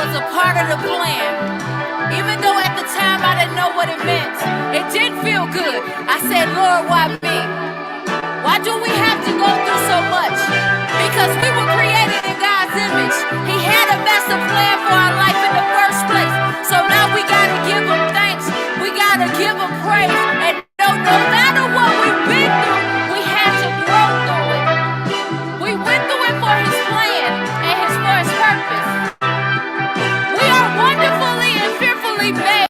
was a part of the plan. Even though at the time I didn't know what it meant, it didn't feel good. I said, Lord, why me? Why do we have to go through so much? Because we were created in God's image. He had a master plan for our life in the first place. So now we got to give him thanks. We got to give him praise. And no matter what we've been through, we had to grow through it. We went through it for his plan and for his purpose. We are wonderfully and fearfully made.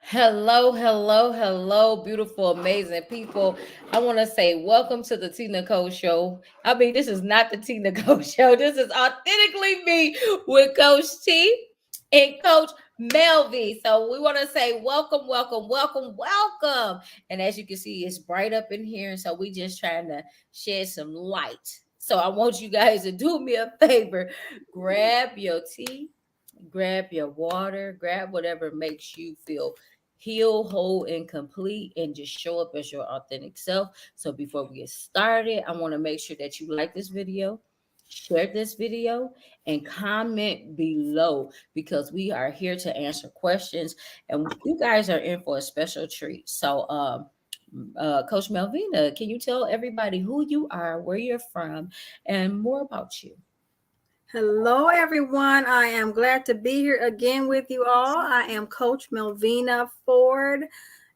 Hello, beautiful, amazing people. I want to say welcome to the T Nicole Show. I mean, this is not the T Nicole Show. This is Authentically Me with Coach T and Coach Melvy. So we want to say welcome. And as you can see, it's bright up in here. So we just trying to shed some light. So I want you guys to do me a favor. Grab your tea, grab your water, grab whatever makes you feel heal, whole, and complete, and just show up as your authentic self. So before we get started, I want to make sure that you like this video, share this video, and comment below because we are here to answer questions, and you guys are in for a special treat. So, Coach Melvina, can you tell everybody who you are, where you're from, and more about you? Hello, everyone. I am glad to be here again with you all. I am Coach Melvina Ford,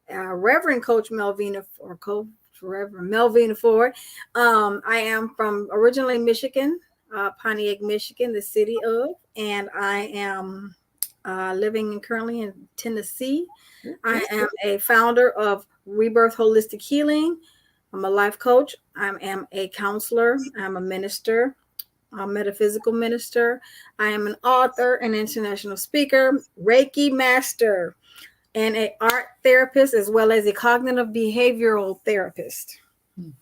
Reverend Coach Melvina, or Coach Reverend Melvina Ford. I am from originally Michigan, Pontiac, Michigan, the city of, and I am living currently in Tennessee. I am a founder of Rebirth Holistic Healing. I'm a life coach. I am a counselor. I'm a minister, a metaphysical minister. I am an author, an international speaker, Reiki master, and an art therapist, as well as a cognitive behavioral therapist.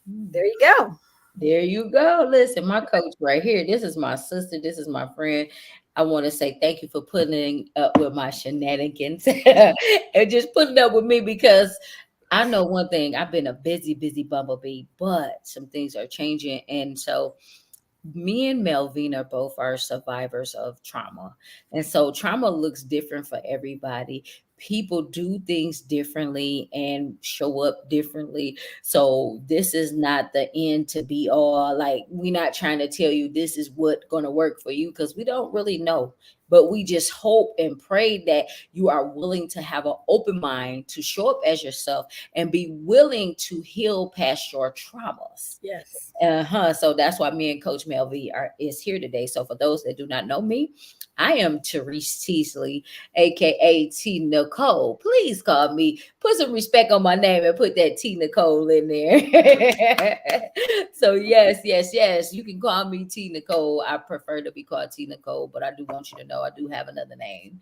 There you go. There you go. Listen, my coach right here. This is my sister. This is my friend. I want to say thank you for putting up with my shenanigans and just putting up with me because I know one thing. I've been a busy bumblebee, but some things are changing. And so me and Melvina both are survivors of trauma. And so trauma looks different for everybody. People do things differently and show up differently. So this is not the end to be all. Like we're not trying to tell you this is what gonna work for you because we don't really know. But we just hope and pray that you are willing to have an open mind to show up as yourself and be willing to heal past your traumas. Yes. So that's why me and Coach Melvy is here today. So for those that do not know me, I am Therese Teasley, aka T Nicole. Please call me. Put some respect on my name and put that T Nicole in there. So yes. You can call me T Nicole. I prefer to be called T Nicole, but I do want you to know I do have another name.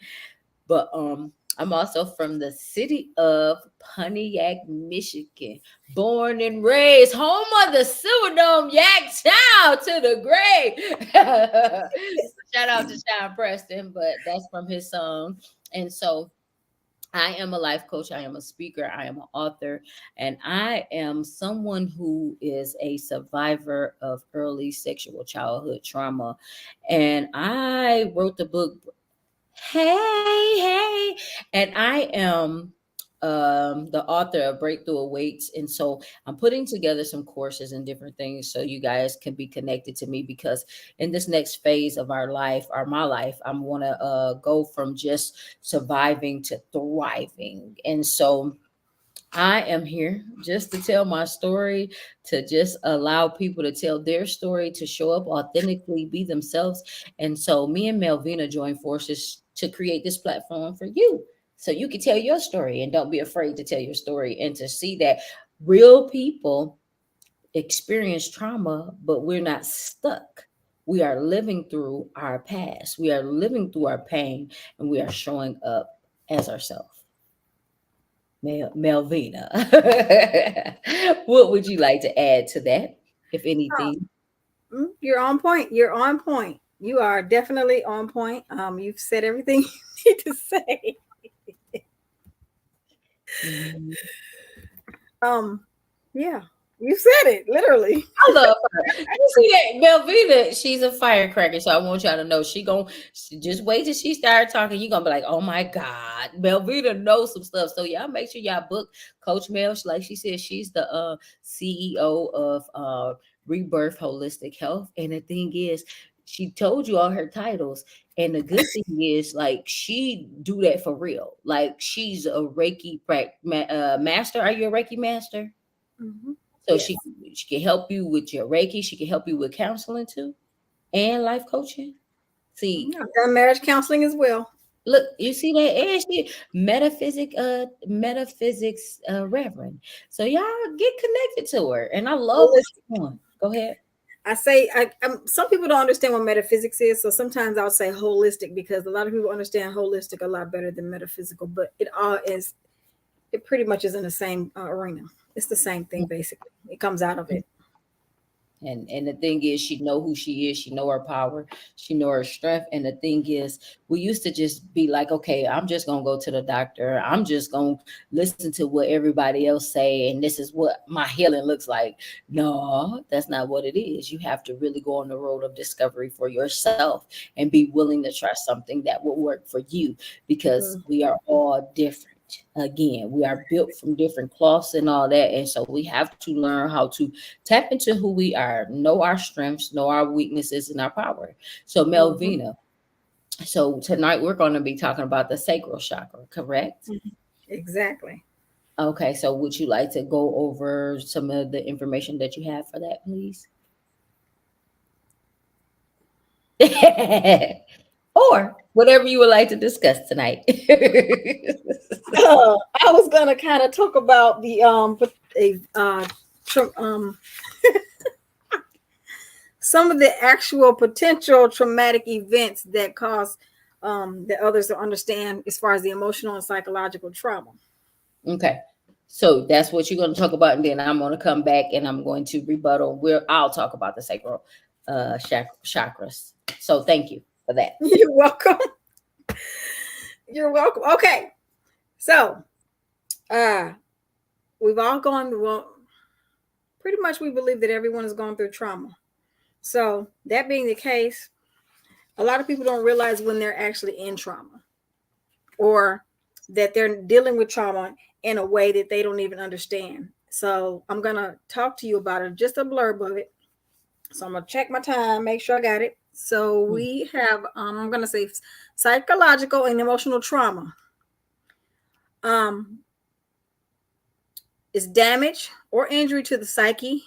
But I'm also from the city of Pontiac, Michigan. Born and raised, home of the Silverdome Yak Child to the grave. Shout out to Sean Preston, but that's from his song. And so I am a life coach, I am a speaker, I am an author, and I am someone who is a survivor of early sexual childhood trauma. And I wrote the book Hey, and I am the author of Breakthrough Awaits. And so I'm putting together some courses and different things so you guys can be connected to me because in this next phase of our life, or my life, I'm going to go from just surviving to thriving. And so I am here just to tell my story, to just allow people to tell their story, to show up authentically, be themselves. And so me and Melvina joined forces to create this platform for you. So you can tell your story and don't be afraid to tell your story and to see that real people experience trauma, but we're not stuck. We are living through our past. We are living through our pain and we are showing up as ourselves. Melvina. What would you like to add to that, if anything? You're on point. You're on point. You are definitely on point. You've said everything you need to say. Mhm. Um, yeah. You said it literally. I love her. You see that Melvina? She's a firecracker. So I want y'all to know she just wait till she start talking. You're gonna be like, oh my God, Melvina knows some stuff. So y'all make sure y'all book Coach Mel. Like she said, she's the CEO of Rebirth Holistic Health. And the thing is, she told you all her titles. And the good thing is, like, she do that for real. Like, she's a Reiki master. Are you a Reiki master? Mm-hmm. So Yes. she can help you with your Reiki. She can help you with counseling too, and life coaching. See, I've done marriage counseling as well. look, you see that, and she metaphysics reverend. So y'all get connected to her, and I love what Holistic. she's doing. Go ahead. I say some people don't understand what metaphysics is, so sometimes I'll say holistic because a lot of people understand holistic a lot better than metaphysical. But it pretty much is in the same arena. It's the same thing basically. It comes out of it. And the thing is, she know who she is. She know her power. She know her strength. And the thing is, we used to just be like, okay, I'm just gonna go to the doctor. I'm just gonna listen to what everybody else say, and this is what my healing looks like. No, that's not what it is. You have to really go on the road of discovery for yourself and be willing to try something that will work for you, because Mm, we are all different. Again, we are built from different cloths and all that, and so we have to learn how to tap into who we are, know our strengths, know our weaknesses, and our power. So, mhm, Melvina, so tonight we're going to be talking about the sacral chakra, correct? mhm. Exactly. Okay, so would you like to go over some of the information that you have for that, please? Or whatever you would like to discuss tonight. I was gonna kind of talk about the tra- um some of the actual potential traumatic events that cause that others don't understand as far as the emotional and psychological trauma. Okay. So that's what you're going to talk about, and then I'm going to come back and I'm going to rebuttal. I'll talk about the sacral chakras. So thank you for that. You're welcome. You're welcome. Okay, so uh we've all gone, well, pretty much we believe that everyone has gone through trauma. So that being the case, a lot of people don't realize when they're actually in trauma, or that they're dealing with trauma in a way that they don't even understand. So I'm going to talk to you about it, just a blurb of it. So I'm going to check my time, make sure I got it. So we have, I'm going to say psychological and emotional trauma. Um, is damage or injury to the psyche,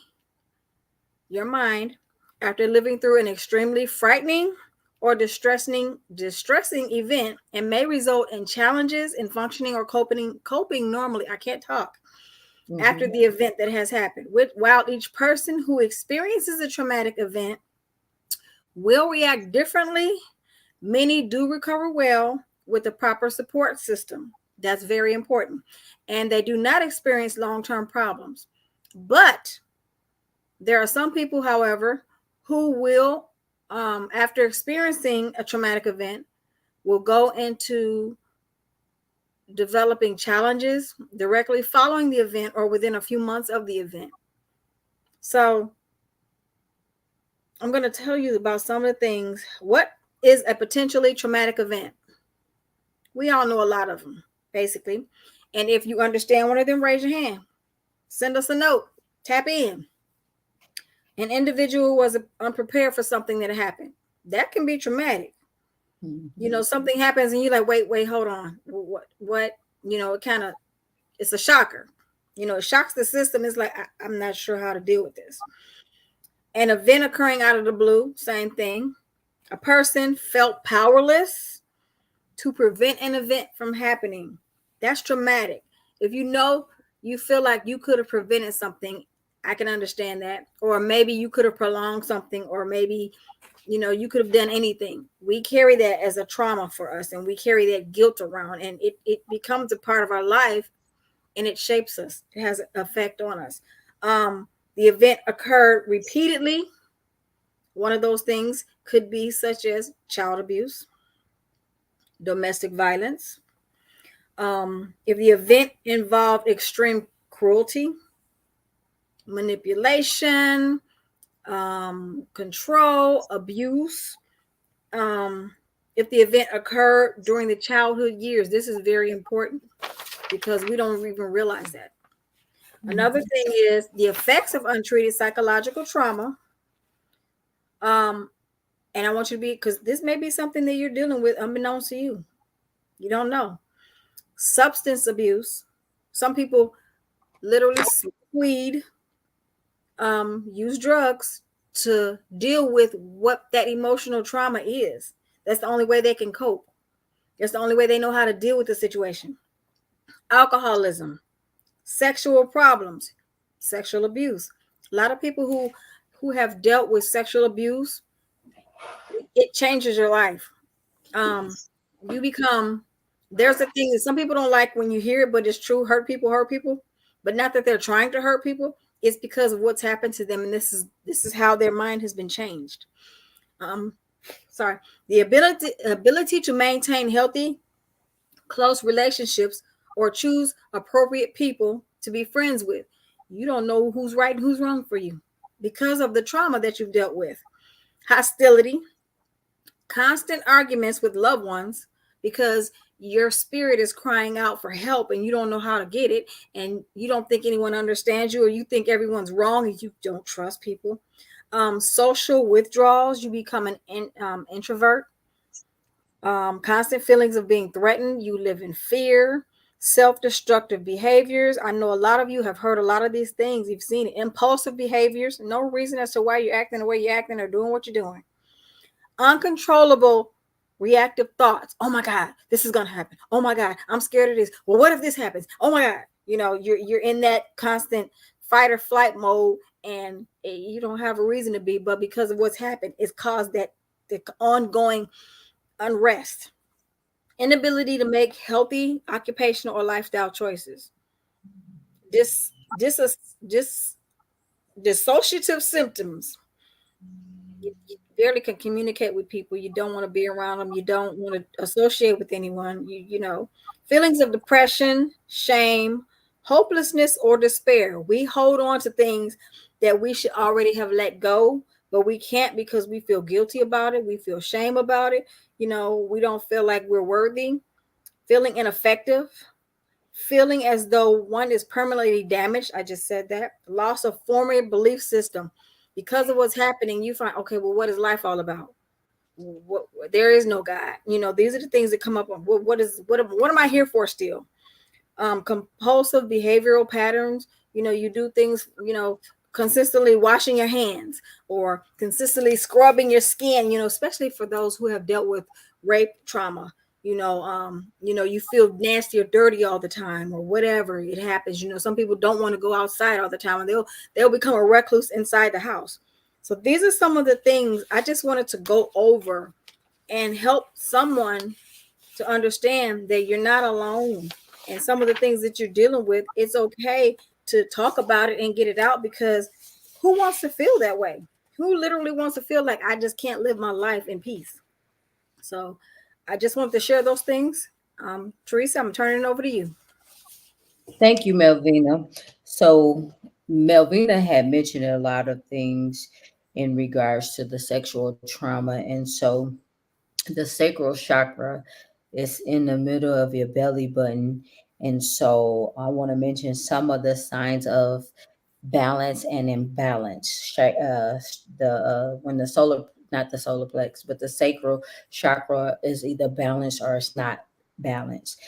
your mind, after living through an extremely frightening or distressing event, and may result in challenges in functioning or coping normally. I can't talk. After Mhm. the event that has happened. While each person who experiences a traumatic event will react differently, many do recover well with the proper support system. That's very important. And they do not experience long-term problems. But there are some people, however, who will, after experiencing a traumatic event, will go into developing challenges directly following the event or within a few months of the event. So I'm going to tell you about some of the things. What is a potentially traumatic event? We all know a lot of them, basically. And if you understand one of them, raise your hand. Send us a note. Tap in. An individual was unprepared for something that happened. That can be traumatic. You know, Mhm. something happens and you're like, wait, hold on. What? You know, it's a shocker. You know, it shocks the system. It's like, I'm not sure how to deal with this. An event occurring out of the blue, same thing. A person felt powerless to prevent an event from happening. That's traumatic. If you know you feel like you could have prevented something, I can understand that. Or maybe you could have prolonged something, or maybe, you know, you could have done anything. We carry that as a trauma for us, and we carry that guilt around, and it becomes a part of our life, and it shapes us. It has an effect on us. The event occurred repeatedly. One of those things could be such as child abuse, domestic violence. If the event involved extreme cruelty, manipulation, control, abuse. Um, if the event occurred during the childhood years, this is very important because we don't even realize that. Another thing is the effects of untreated psychological trauma. Um, and I want you to be, because this may be something that you're dealing with unbeknownst to you. You don't know. Substance abuse. Some people literally smoke weed, use drugs to deal with what that emotional trauma is. That's the only way they can cope. That's the only way they know how to deal with the situation. Alcoholism, sexual problems, sexual abuse. A lot of people who have dealt with sexual abuse, it changes your life. You become, there's a thing that some people don't like when you hear it, but it's true. Hurt people, but not that they're trying to hurt people. It's because of what's happened to them, and this is how their mind has been changed. Um, sorry, the ability to maintain healthy, close relationships or choose appropriate people to be friends with. You don't know who's right and who's wrong for you because of the trauma that you've dealt with. Hostility, constant arguments with loved ones because your spirit is crying out for help and you don't know how to get it, and you don't think anyone understands you, or you think everyone's wrong and you don't trust people. Social withdrawals, you become an introvert. Constant feelings of being threatened, you live in fear. Self-destructive behaviors, I know a lot of you have heard a lot of these things. You've seen it. Impulsive behaviors, no reason as to why you're acting the way you're acting or doing what you're doing. Uncontrollable reactive thoughts. Oh my God, this is gonna happen. Oh my God, I'm scared of this. Well, what if this happens? Oh my God. You're in that constant fight or flight mode, and you don't have a reason to be, but because of what's happened, it's caused that the ongoing unrest. Inability to make healthy occupational or lifestyle choices. Dis, dis, dis, dissociative symptoms. You barely can communicate with people. You don't want to be around them. You don't want to associate with anyone. Feelings of depression, shame, hopelessness, or despair. We hold on to things that we should already have let go, but we can't because we feel guilty about it. We feel shame about it. We don't feel like we're worthy. Feeling ineffective, feeling as though one is permanently damaged. I just said that. Loss of former belief system. Because of what's happening, you find, okay, well, what is life all about? There is no God. These are the things that come up. What am I here for still? Compulsive behavioral patterns. You do things, consistently washing your hands or consistently scrubbing your skin, especially for those who have dealt with rape trauma. You feel nasty or dirty all the time or whatever it happens. Some people don't want to go outside all the time, and they'll become a recluse inside the house. So these are some of the things I just wanted to go over and help someone to understand that you're not alone. And some of the things that you're dealing with, it's okay to talk about it and get it out, because who wants to feel that way? Who literally wants to feel like I just can't live my life in peace? So I just wanted to share those things. Teresa, I'm turning it over to you. Thank you, Melvina. So, Melvina had mentioned a lot of things in regards to the sexual trauma. And so, the sacral chakra is in the middle of your belly button. And so, I want to mention some of the signs of balance and imbalance. When the solar, not the solar plex, but the sacral chakra is either balanced or it's not balanced.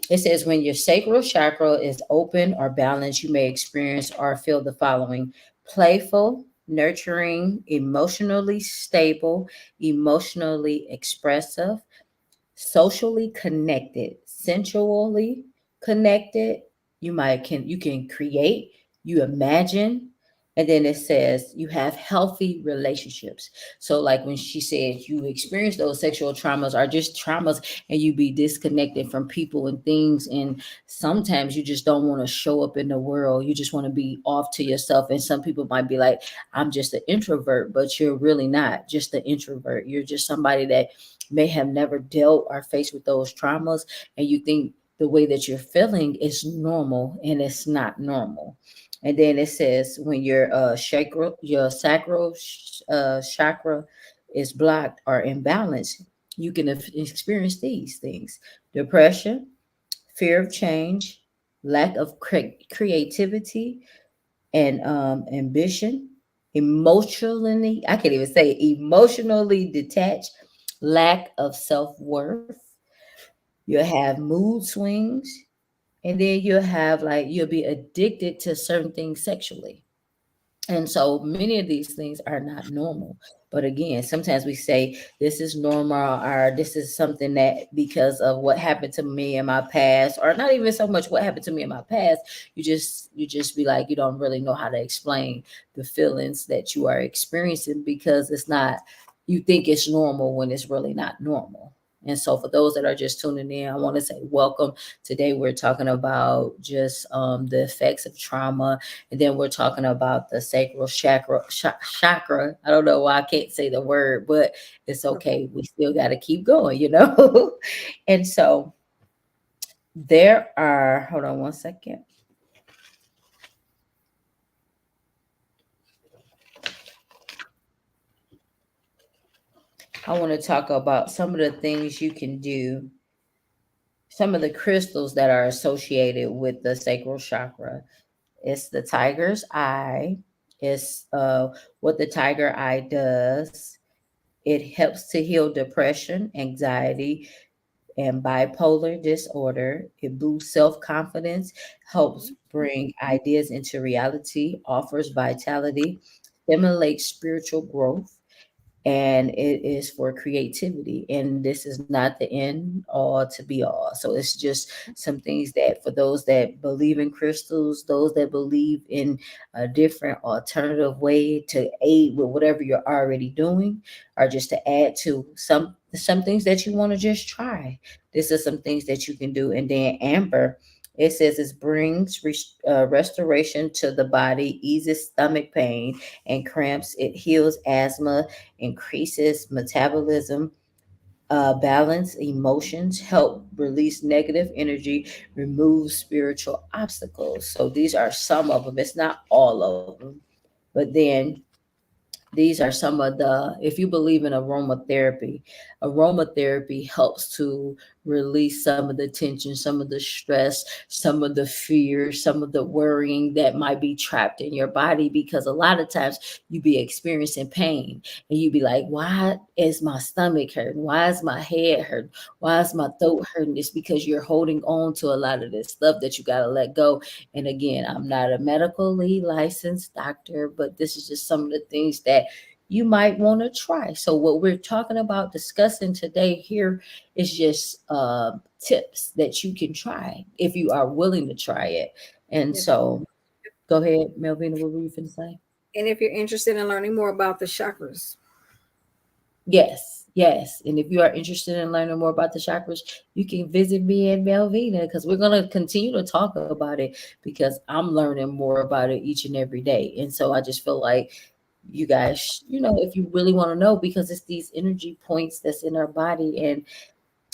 It says when your sacral chakra is open or balanced, you may experience or feel the following: playful, nurturing, emotionally stable, emotionally expressive, socially connected, sensually connected. You can create, you imagine, and then it says you have healthy relationships. So like when she said you experience those sexual traumas or just traumas, and you be disconnected from people and things, and sometimes you just don't want to show up in the world. You just want to be off to yourself. And some people might be like, I'm just an introvert, but you're really not just an introvert. You're just somebody that may have never dealt or faced with those traumas, and you think the way that you're feeling is normal, and it's not normal. And then it says when your sacral chakra is blocked or imbalanced, you can experience these things: depression, fear of change, lack of creativity and ambition, emotionally, I can't even say it, emotionally detached, lack of self worth. You'll have mood swings, and then you'll have like you'll be addicted to certain things sexually. And so many of these things are not normal. But again, sometimes we say this is normal or this is something that because of what happened to me in my past, or not even so much what happened to me in my past, you just be like you don't really know how to explain the feelings that you are experiencing because it's not, you think it's normal when it's really not normal. And so for those that are just tuning in, I want to say welcome. Today we're talking about just the effects of trauma, and then we're talking about the sacral chakra. I don't know why I can't say the word, but it's okay. We still got to keep going, you know? And so there are, hold on one second. I want to talk about some of the things you can do, some of the crystals that are associated with the sacral chakra. It's the tiger's eye. It's what the tiger eye does. It helps to heal depression, anxiety, and bipolar disorder. It boosts self confidence, helps bring ideas into reality, offers vitality, stimulates spiritual growth, and it is for creativity. And this is not the end all to be all. So it's just some things that for those that believe in crystals, those that believe in a different alternative way to aid with whatever you're already doing, or just to add to some things that you want to just try. This is some things that you can do. And then amber, it says it brings restoration to the body, eases stomach pain and cramps. It heals asthma, increases metabolism, balance emotions, help release negative energy, remove spiritual obstacles. So these are some of them. It's not all of them. But then these are some of the, if you believe in aromatherapy helps to release some of the tension, some of the stress, some of the fear, some of the worrying that might be trapped in your body, because a lot of times you be experiencing pain and you be like, why is my stomach hurting, why is my head hurting, why is my throat hurting? It's because you're holding on to a lot of this stuff that you got to let go. And again, I'm not a medically licensed doctor, but this is just some of the things that you might want to try. So, what we're talking about discussing today here is just tips that you can try if you are willing to try it. And Yes. so, go ahead, Melvina, what were you going to say? And if you're interested in learning more about the chakras, Yes, yes. And if you are interested in learning more about the chakras, you can visit me and Melvina because we're going to continue to talk about it because I'm learning more about it each and every day. And so I just feel like you guys, if you really want to know, because it's these energy points that's in our body. And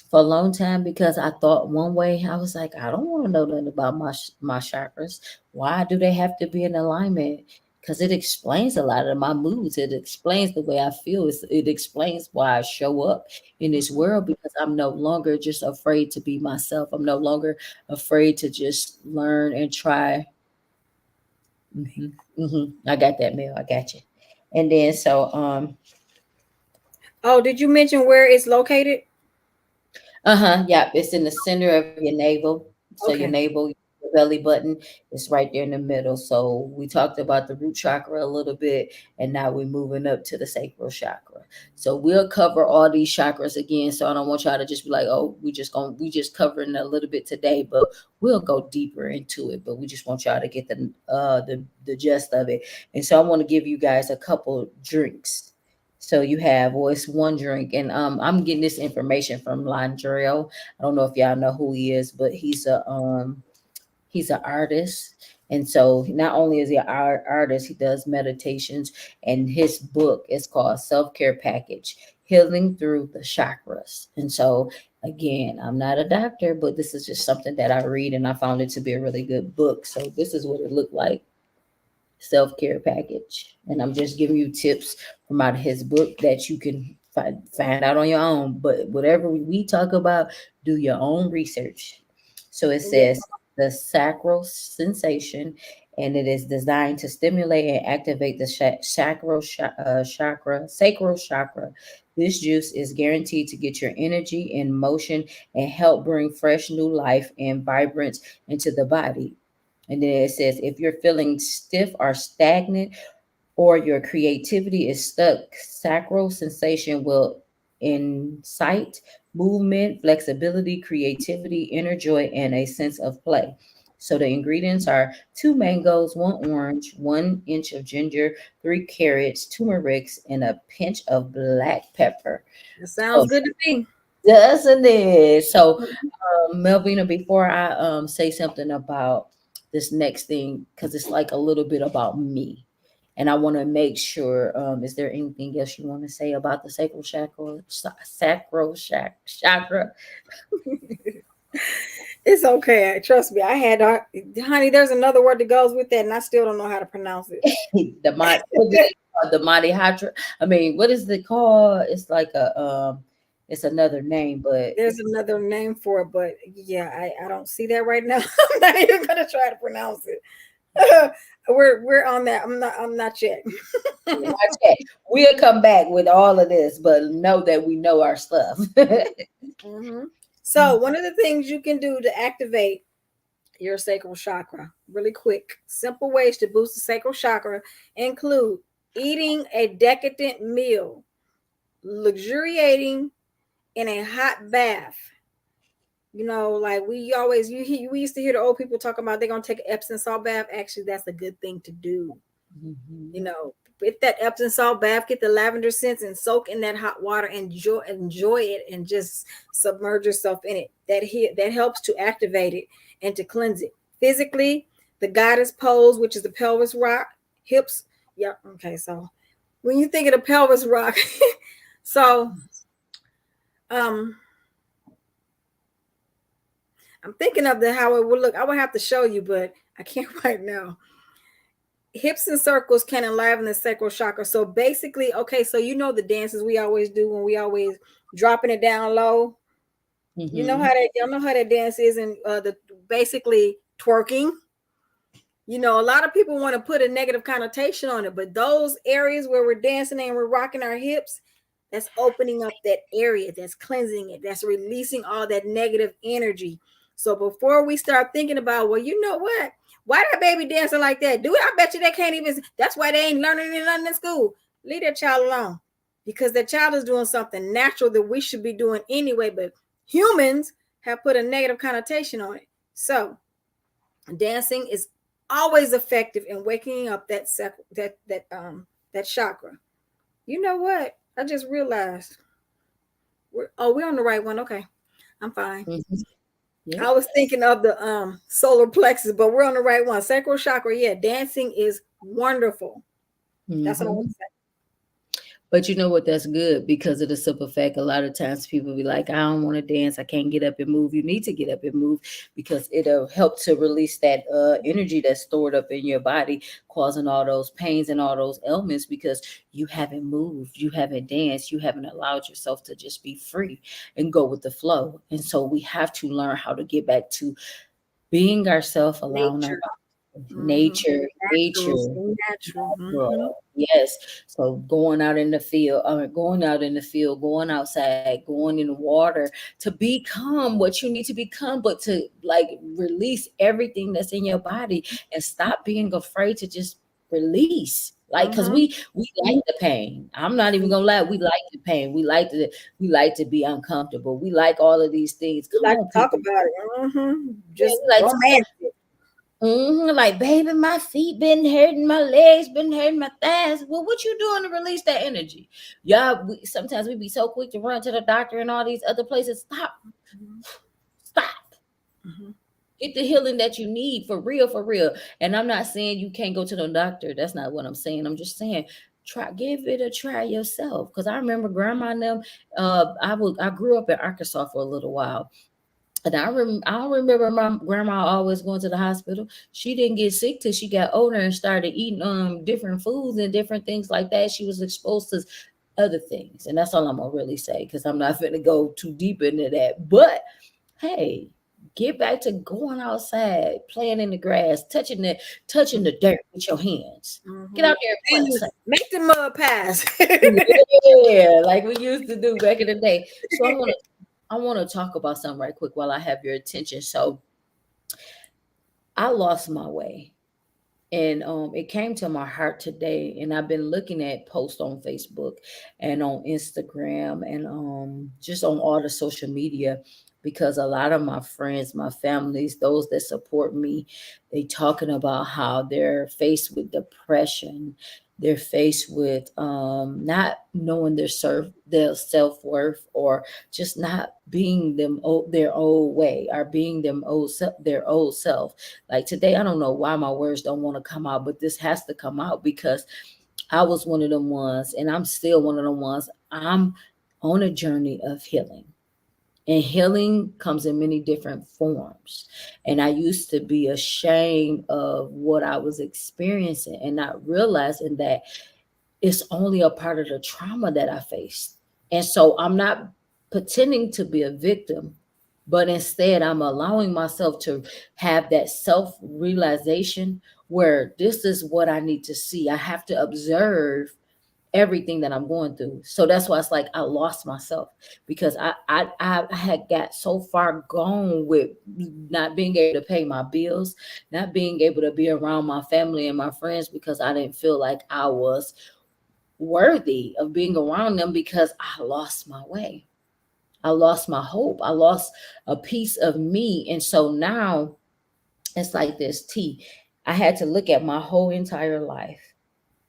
for a long time, because I thought one way, I was like, I don't want to know nothing about my chakras. Why do they have to be in alignment? Because it explains a lot of my moods. It explains the way I feel. It explains why I show up in this world, because I'm no longer just afraid to be myself. I'm no longer afraid to just learn and try. I got that, Mel. I got you. And then oh, did you mention where it's located? yeah, it's in the center of your navel. So your Okay. navel, your belly button is right there in the middle. So we talked about the root chakra a little bit, and now we're moving up to the sacral chakra. So we'll cover all these chakras again. So I don't want y'all to just be like, oh, we just covering a little bit today, but we'll go deeper into it. But we just want y'all to get the gist of it. And so I want to give you guys a couple drinks. So you have, well, it's one drink, and I'm getting this information from Londrell. I don't know if y'all know who he is, but he's an artist, and so not only is he an artist, he does meditations, and his book is called Self Care Package: Healing Through the Chakras. And so again, I'm not a doctor, but this is just something that I read, and I found it to be a really good book. So this is what it looked like. self-care package. And I'm just giving you tips from out of his book that you can find out on your own. But whatever we talk about, do your own research. So it Yeah. says the sacral sensation, and it is designed to stimulate and activate the sacral chakra. This juice is guaranteed to get your energy in motion and help bring fresh new life and vibrance into the body. And then it says if you're feeling stiff or stagnant, or your creativity is stuck, sacral sensation will incite movement, flexibility, creativity, inner joy, and a sense of play. So the ingredients are 2 mangoes, 1 orange, 1 inch of ginger, 3 carrots, turmeric, and a pinch of black pepper. That So sounds good to me. doesn't it? So Mhm. Melvina, before I say something about this next thing, because it's like a little bit about me, and I want to make sure. Is there anything else you want to say about the sacral chakra? Chakra. It's okay. Trust me. I had, honey, there's another word that goes with that, and I still don't know how to pronounce it. What is it called? The Mahadra. I mean, what is it called? It's like a it's another name, but There's another name for it, but yeah, I don't see that right now. I'm not even gonna try to pronounce it. We're on that. I'm not yet. not yet. We'll come back with all of this, but know that we know our stuff. Mhm. So one of the things you can do to activate your sacral chakra, really quick, simple ways to boost the sacral chakra include eating a decadent meal, luxuriating in a hot bath. Like we used to hear the old people talk about they're gonna take an Epsom salt bath. Actually, that's a good thing to do. Mhm. You know, get that Epsom salt bath, get the lavender scents, and soak in that hot water. Enjoy it, and just submerge yourself in it. That helps to activate it and to cleanse it physically. The goddess pose, which is the pelvis rock, hips. Yeah. Okay. So when you think of the pelvis rock, so um, I'm thinking of the how it would look. I would have to show you, but I can't right now. Hips and circles can enliven the sacral chakra. So basically, okay, so the dances we always do when we always dropping it down low. You know Mhm. how that y'all know how that dance is, and the basically twerking. A lot of people want to put a negative connotation on it, but those areas where we're dancing and we're rocking our hips, that's opening up that area, that's cleansing it, that's releasing all that negative energy. So before we start thinking about, well, you know what? Why that baby dancing like that? Do it. I bet you they can't even. That's why they ain't learning nothing in school. Leave that child alone, because that child is doing something natural that we should be doing anyway. But humans have put a negative connotation on it. So dancing is always effective in waking up that chakra. You know what? I just realized we're on the right one. Okay, I'm fine. Mhm. I Yep. was thinking of the solar plexus, but we're on the right one. Sacral chakra. Yeah, dancing is wonderful. That's what I want Mhm. to say. But you know what? That's good because of the simple fact. A lot of times people be like, I don't want to dance. I can't get up and move. You need to get up and move because it'll help to release that energy that's stored up in your body, causing all those pains and all those ailments because you haven't moved, you haven't danced, you haven't allowed yourself to just be free and go with the flow. And so we have to learn how to get back to being ourselves, allowing our Nature. Mm-hmm. nature, Stay natural. Mm-hmm. girl. Yes. So going out in the field, going out in the field, going outside, going in the water to become what you need to become, but to like release everything that's in your body and stop being afraid to just release. Like, cause Mm-hmm. we like the pain. I'm not even gonna lie, we like the pain. We like to be uncomfortable. We like all of these things. We Come like on, to talk people. about it. Mm-hmm. Yeah, Just we like to romance it. like, baby, my feet been hurting, my legs been hurting, my thighs. Well, what you doing to release that energy? Y'all, sometimes we be so quick to run to the doctor and all these other places. Stop, stop. Mm-hmm. Get the healing that you need for real, for real. And I'm not saying you can't go to the doctor. That's not what I'm saying. I'm just saying try give it a try yourself. Because I remember grandma and them. I grew up in Arkansas for a little while, And I remember my grandma always going to the hospital. She didn't get sick till she got older and started eating different foods and different things like that. She was exposed to other things, and that's all I'm gonna really say because I'm not gonna go too deep into that. But hey, get back to going outside, playing in the grass, touching the dirt with your hands. Get Mhm. out there and play. And make the mud pass. Yeah, like we used to do back in the day. So I want to talk about something right quick while I have your attention. So I lost my way. And it came to my heart today, and I've been looking at posts on Facebook and on Instagram and just on all the social media because a lot of my friends, my families, those that support me, they talking about how they're faced with depression, they're faced with not knowing their self-worth, or just not being their old way, or being their old self. Like today, I don't know why my words don't want to come out, but this has to come out because I was one of them ones, and I'm still one of them ones. I'm on a journey of healing. And healing comes in many different forms. And I used to be ashamed of what I was experiencing and not realizing that it's only a part of the trauma that I faced. And so I'm not pretending to be a victim, but instead I'm allowing myself to have that self realization where this is what I need to see. I have to observe everything that I'm going through. So that's why it's like I lost myself because I had got so far gone with not being able to pay my bills, not being able to be around my family and my friends because I didn't feel like I was worthy of being around them because I lost my way. I lost my hope. I lost a piece of me. And so now it's like this T. I had to look at my whole entire life,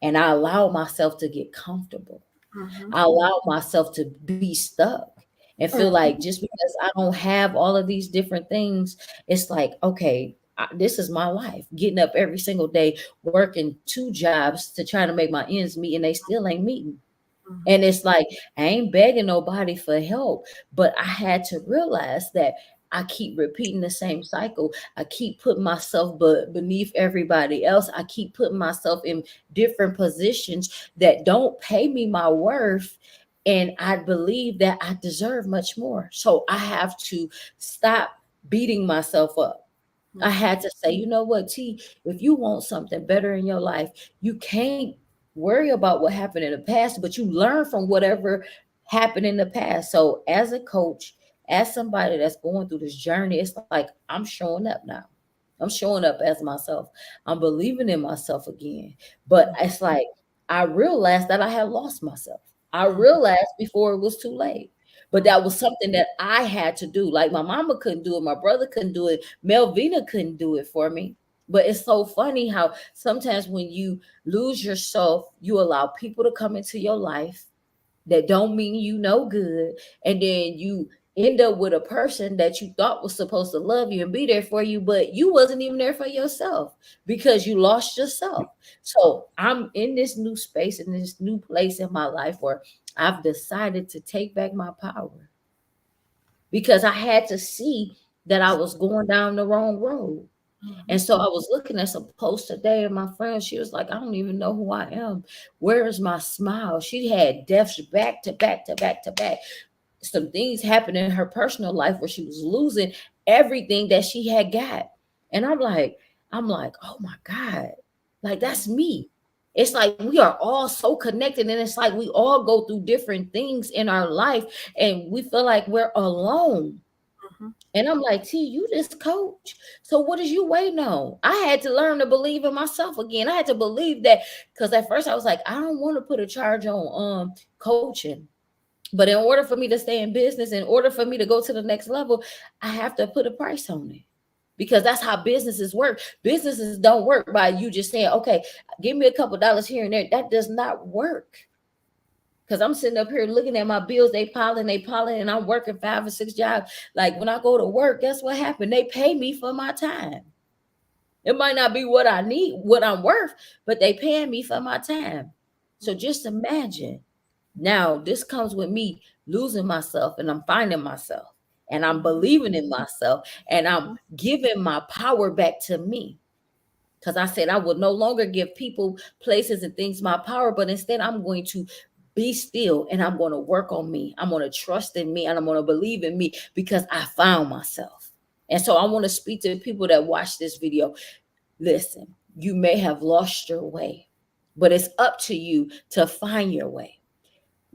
and I allowed myself to get comfortable. Mhm. I allowed myself to be stuck and feel like Mhm. just because I don't have all of these different things, it's like, okay, this is my life. Getting up every single day, working two jobs to try to make my ends meet, and they still ain't meeting. Mhm. And it's like, I ain't begging nobody for help, but I had to realize that I keep repeating the same cycle. I keep putting myself beneath everybody else. I keep putting myself in different positions that don't pay me my worth. And I believe that I deserve much more. So I have to stop beating myself up. I Mhm. had to say, you know what, T, if you want something better in your life, you can't worry about what happened in the past, but you learn from whatever happened in the past. So, as a coach, as somebody that's going through this journey, it's like I'm showing up now. I'm showing up as myself. I'm believing in myself again. But it's like I realized that I had lost myself. I realized before it was too late. But that was something that I had to do. Like my mama couldn't do it, my brother couldn't do it, Melvina couldn't do it for me. But it's so funny how sometimes when you lose yourself, you allow people to come into your life that don't mean you no good. And then you end up with a person that you thought was supposed to love you and be there for you, but you wasn't even there for yourself because you lost yourself. So I'm in this new space, in this new place in my life where I've decided to take back my power because I had to see that I was going down the wrong road. Mhm. And so I was looking at some posts today, and my friend, she was like, I don't even know who I am. Where is my smile? She had deaths back to back to back to back. Some things happened in her personal life where she was losing everything that she had got. And I'm like, oh my God, like that's me. It's like we are all so connected, and it's like we all go through different things in our life, and we feel like we're alone. Mhm. And I'm like, T, you this coach. So what is you waiting on? I had to learn to believe in myself again. I had to believe that because at first I was like, I don't want to put a charge on coaching. But in order for me to stay in business, in order for me to go to the next level, I have to put a price on it. Because that's how businesses work. Businesses don't work by you just saying, okay, give me a couple dollars here and there. That does not work. Because I'm sitting up here looking at my bills, they piling, and I'm working 5 or 6 jobs. Like when I go to work, guess what happened? They pay me for my time. It might not be what I need, what I'm worth, but they paying me for my time. So just imagine. Now, this comes with me losing myself and I'm finding myself. and I'm believing in myself, and I'm giving my power back to me. Because I said I would no longer give people, places, and things my power, but instead I'm going to be still and I'm going to work on me. I'm going to trust in me and I'm going to believe in me because I found myself. And so I want to speak to people that watch this video. Listen, you may have lost your way, but it's up to you to find your way.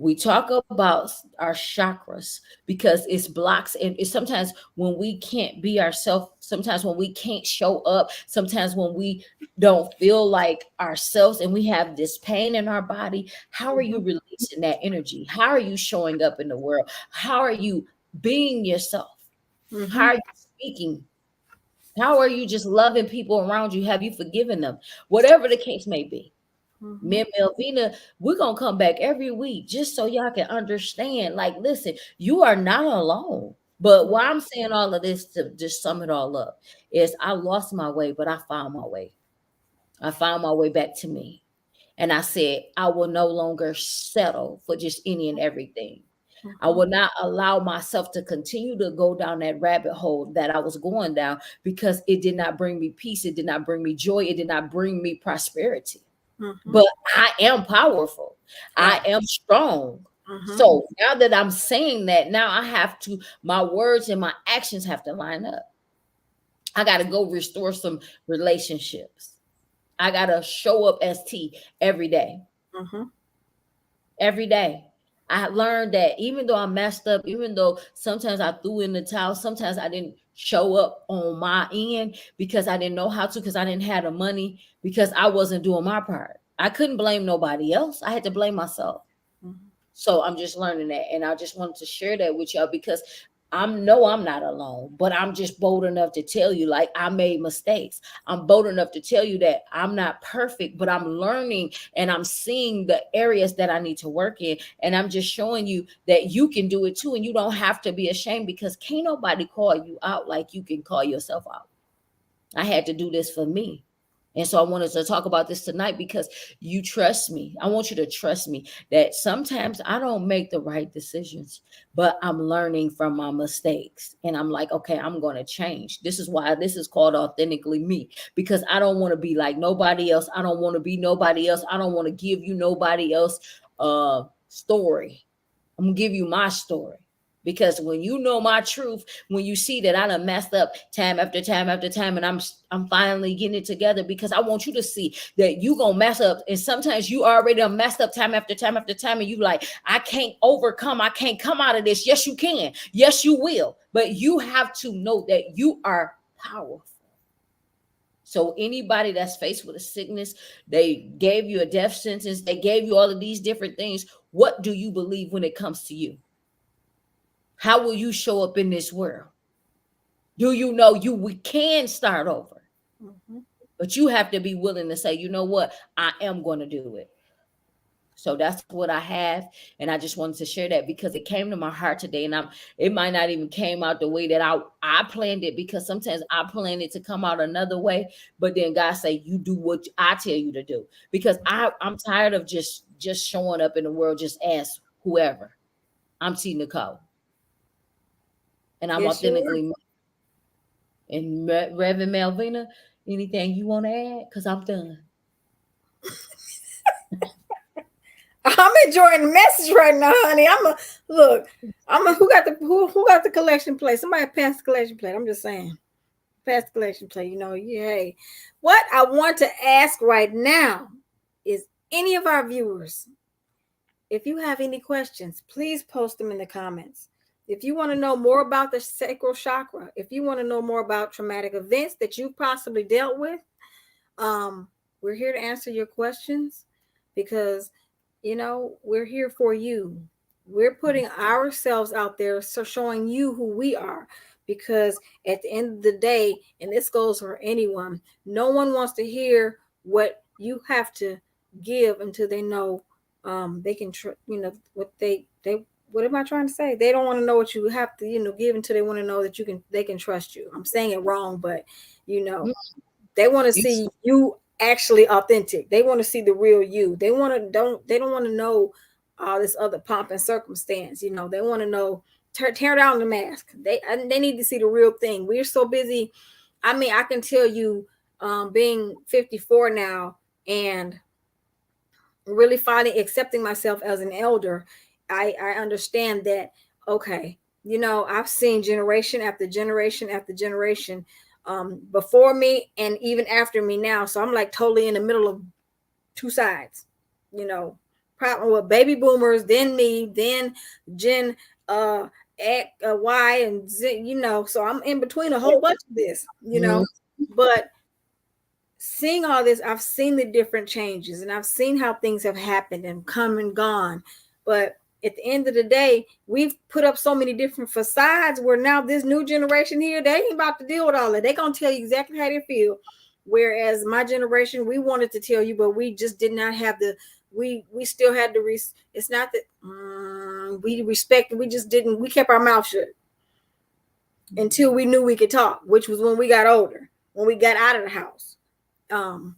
We talk about our chakras because it's blocks, and it's sometimes when we can't be ourselves, sometimes when we can't show up, sometimes when we don't feel like ourselves and we have this pain in our body. How are you releasing that energy? How are you showing up in the world? How are you being yourself? How are you speaking? How are you just loving people around you? Have you forgiven them? Whatever the case may be. Me and Melvina, we're gonna come back every week just so y'all can understand. Like, listen, you are not alone. But why I'm saying all of this to just sum it all up is I lost my way, but I found my way. I found my way back to me. And I said, I will no longer settle for just any and everything. I will not allow myself to continue to go down that rabbit hole that I was going down because it did not bring me peace. It did not bring me joy. It did not bring me prosperity. But I am powerful. I am strong. So now that I'm saying that, now I have to, my words and my actions have to line up. I got to go restore some relationships. I got to show up as T every day. Every day. I learned that even though I messed up, even though sometimes I threw in the towel, sometimes I didn't show up on my end because I didn't know how to, because I didn't have the money, because I wasn't doing my part. I couldn't blame nobody else. I had to blame myself. So I'm just learning that. And I just wanted to share that with y'all because I'm not alone, but I'm just bold enough to tell you, like, I made mistakes. I'm bold enough to tell you that I'm not perfect, but I'm learning and I'm seeing the areas that I need to work in. And I'm just showing you that you can do it too. And you don't have to be ashamed because can't nobody call you out like you can call yourself out. I had to do this for me. And so I wanted to talk about this tonight because you trust me. I want you to trust me that sometimes I don't make the right decisions, but I'm learning from my mistakes. And I'm like, okay, I'm going to change. This is why this is called Authentically Me, because I don't want to be like nobody else. I don't want to be nobody else. I don't want to give you nobody else story. I'm going to give you my story. Because when you know my truth, when you see that I done messed up time after time after time, and I'm finally getting it together, because I want you to see that you gonna mess up, and sometimes you already done messed up time after time after time, and you like, I can't overcome, I can't come out of this. Yes, you can. Yes, you will. But you have to know that you are powerful. So anybody that's faced with a sickness, they gave you a death sentence, they gave you all of these different things. What do you believe when it comes to you? How will you show up in this world? Do you know we can start over? But you have to be willing to say, you know what? I am going to do it. So that's what I have. And I just wanted to share that because it came to my heart today. And it might not even came out the way that I planned it, because sometimes I plan it to come out another way. But then God say, you do what I tell you to do. Because I'm tired of just showing up in the world, just ask whoever. I'm T. Nicole. And I'm authentically me. And Reverend Melvina, anything you want to add? Because I'm done. I'm enjoying the message right now, honey. Who got the collection plate? Somebody pass the collection plate. I'm just saying. Pass the collection plate. Yay. What I want to ask right now is any of our viewers, if you have any questions, please post them in the comments. If you want to know more about the sacral chakra, if you want to know more about traumatic events that you've possibly dealt with, we're here to answer your questions, because we're here for you. We're putting ourselves out there, so showing you who we are, because at the end of the day, and this goes for anyone, no one wants to hear what you have to give until they know they can what am I trying to say? They don't want to know what you have to give until they want to know that they can trust you. I'm saying it wrong, but they want to see you actually authentic. They want to see the real you. They don't want to know all this other pomp and circumstance. They want to know tear down the mask. They need to see the real thing. We're so busy. I mean, I can tell you, being 54 now and really finally accepting myself as an elder, I understand that, okay, I've seen generation after generation after generation, before me and even after me now. So I'm like totally in the middle of two sides, you know, problem with baby boomers, then me, then Gen X, Y, and Z, so I'm in between a whole bunch of this, Mhm. but seeing all this, I've seen the different changes and I've seen how things have happened and come and gone. But at the end of the day, we've put up so many different facades where now this new generation here, they ain't about to deal with all that. They're going to tell you exactly how they feel. Whereas my generation, we wanted to tell you, but we just did not have we still had to, it's not that we respect, we just didn't, we kept our mouth shut until we knew we could talk, which was when we got older, when we got out of the house. Um,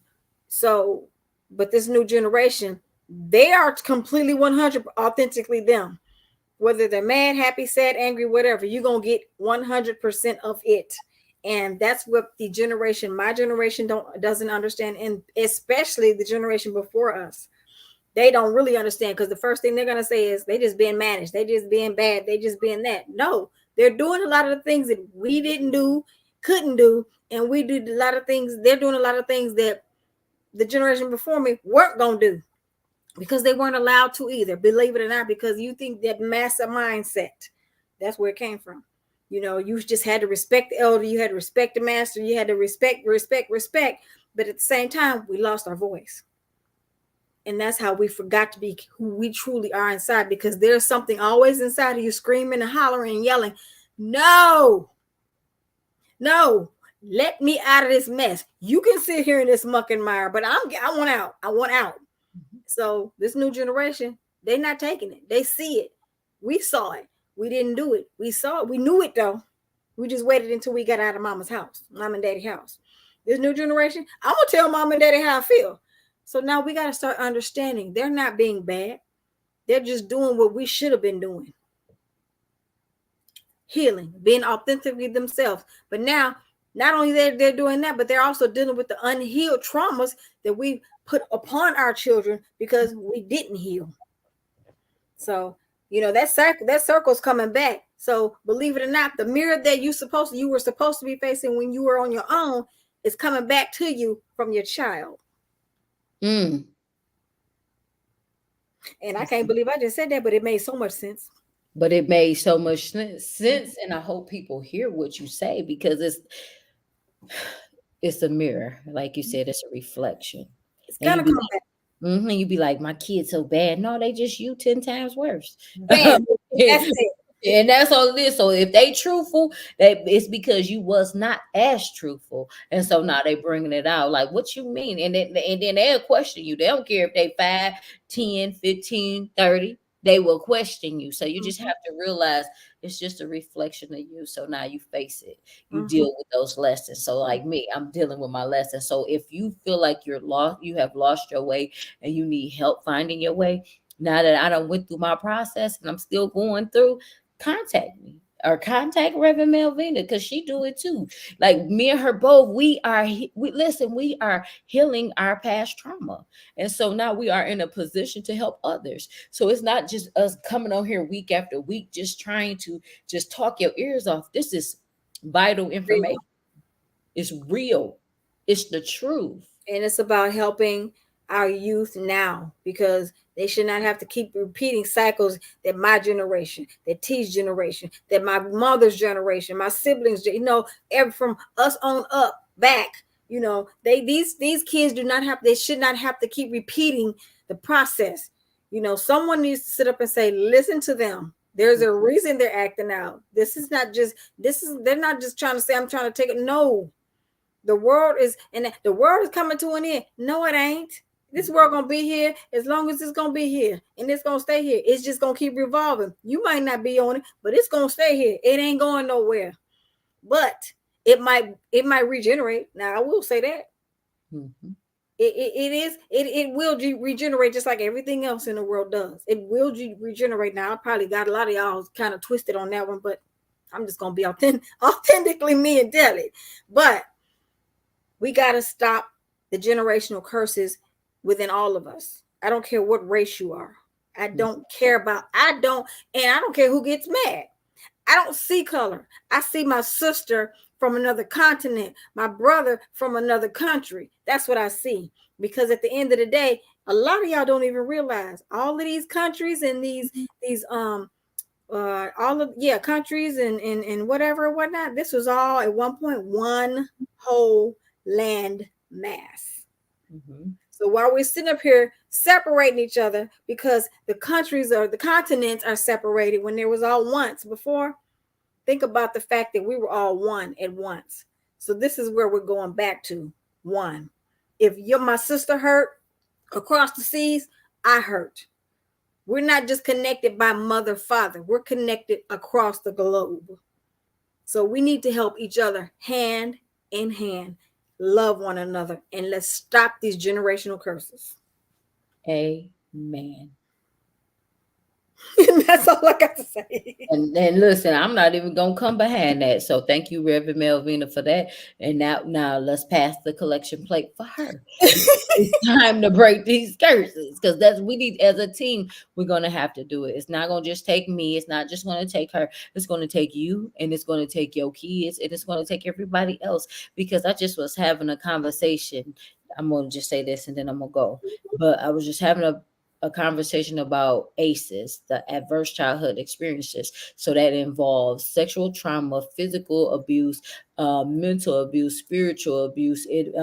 so, but this new generation, they are completely 100 authentically them. Whether they're mad, happy, sad, angry, whatever, you're gonna get 100% of it. And that's what the generation, my generation, doesn't understand, and especially the generation before us. They don't really understand, because the first thing they're gonna say is they just being managed, they just being bad, they just being that. No, they're doing a lot of the things that we didn't do, couldn't do, and we did a lot of things. They're doing a lot of things that the generation before me weren't gonna do, because they weren't allowed to either, believe it or not, because you think that massive mindset, that's where it came from. You just had to respect the elder, you had to respect the master, you had to respect, but at the same time we lost our voice. And that's how we forgot to be who we truly are inside, because there's something always inside of you screaming and hollering and yelling, no, no, let me out of this mess. You can sit here in this muck and mire, but I want out. I want out. So this new generation, they're not taking it. They see it. We saw it. We didn't do it. We saw it. We knew it though. We just waited until we got out of mama's house, mom and daddy house. This new generation, I'm gonna tell mom and daddy how I feel. So now we got to start understanding they're not being bad. They're just doing what we should have been doing. Healing, being authentically themselves. But now, not only they're doing that, but they're also dealing with the unhealed traumas that we put upon our children because we didn't heal. So, that circle's coming back. So believe it or not, the mirror that you were supposed to be facing when you were on your own is coming back to you from your child. Mm. And I can't believe I just said that, but it made so much sense. But it made so much sense, and I hope people hear what you say, because it's a mirror, like you said, it's a reflection, It's and gonna come back. you be like, my kid's so bad. No, they just you 10 times worse. Bam. That's it. And that's all it is. So if they truthful, it's because you was not as truthful, and so now they bringing it out. Like, what you mean? And then they'll question you. They don't care if they 5, 10, 15, 30. They will question you. So you just Mhm. have to realize it's just a reflection of you. So now you face it. You Mhm. deal with those lessons. So like me, I'm dealing with my lessons. So if you feel like you're lost, you have lost your way, and you need help finding your way. Now that I done went through my process and I'm still going through, contact me or contact Reverend Melvina, because she do it too. Like me and her both, we are healing our past trauma, and so now we are in a position to help others. So it's not just us coming on here week after week just trying to just talk your ears off. This is vital information. It's real. It's the truth. And it's about helping our youth now, because they should not have to keep repeating cycles that my generation, that T's generation, that my mother's generation, my siblings, every from us on up back. These kids they should not have to keep repeating the process. Someone needs to sit up and say, listen to them. There's a reason they're acting out. They're not just trying to say, I'm trying to take it. No, the world is coming to an end. No, it ain't. This world gonna be here as long as it's gonna be here, and it's gonna stay here. It's just gonna keep revolving. You might not be on it, but it's gonna stay here. It ain't going nowhere. But it might regenerate. Now I will say that Mhm. It will regenerate just like everything else in the world does. It will regenerate. Now I probably got a lot of y'all kind of twisted on that one, but I'm just gonna be authentically me and tell it. But we got to stop the generational curses within all of us. I don't care what race you are. I don't care about, I don't care who gets mad. I don't see color. I see my sister from another continent, my brother from another country. That's what I see. Because at the end of the day, a lot of y'all don't even realize all of these countries and these all of countries and whatnot. This was all at one point one whole land mass. So while we're sitting up here separating each other because the countries or the continents are separated when there was all once before, think about the fact that we were all one at once. So this is where we're going back to one. If my sister hurt across the seas, I hurt. We're not just connected by mother, father. We're connected across the globe. So we need to help each other hand in hand, love one another, and let's stop these generational curses. Amen. That's all I got to say. And listen, I'm not even gonna come behind that. So thank you, Reverend Melvina, for that. And now let's pass the collection plate for her. It's time to break these curses because we need, as a team, we're gonna have to do it. It's not gonna just take me. It's not just gonna take her. It's gonna take you, and it's gonna take your kids, and it's gonna take everybody else. Because I just was having a conversation. I'm gonna just say this, and then I'm gonna go. But I was just having a conversation about ACEs, the adverse childhood experiences. So that involves sexual trauma, physical abuse, mental abuse, spiritual abuse. It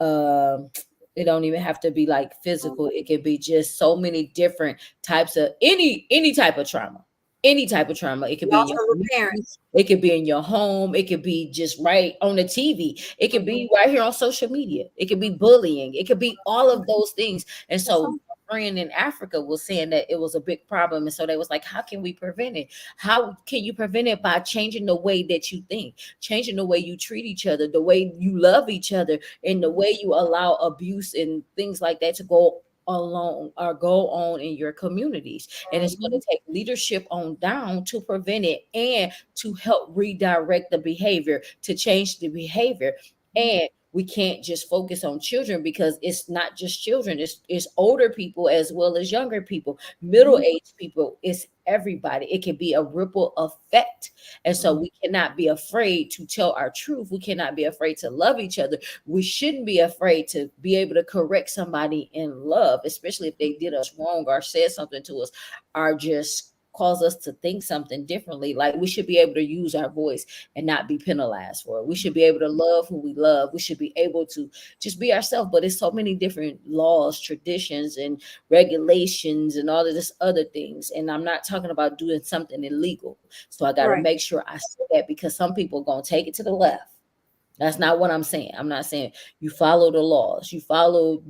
don't even have to be like physical. It could be just so many different types of any type of trauma. Any type of trauma. It could be in your community, it could be in your home, it could be just right on the TV, it could be right here on social media, it could be bullying, it could be all of those things. And so a friend in Africa was saying that it was a big problem. And so they was like, how can we prevent it? How can you prevent it? By changing the way that you think, changing the way you treat each other, the way you love each other, and the way you allow abuse and things like that to go alone or go on in your communities. And it's going to take leadership on down to prevent it and to help redirect the behavior, to change the behavior. And we can't just focus on children because it's not just children, it's older people as well as younger people, middle-aged people, it's everybody. It can be a ripple effect. And so we cannot be afraid to tell our truth. We cannot be afraid to love each other. We shouldn't be afraid to be able to correct somebody in love, especially if they did us wrong or said something to us or just cause us to think something differently. Like, we should be able to use our voice and not be penalized for it. We should be able to love who we love. We should be able to just be ourselves. But it's so many different laws, traditions, and regulations and all of this other things. And I'm not talking about doing something illegal. So I got to make sure I say that, because some people are going to take it to the left. That's not what I'm saying. I'm not saying you follow the laws, you follow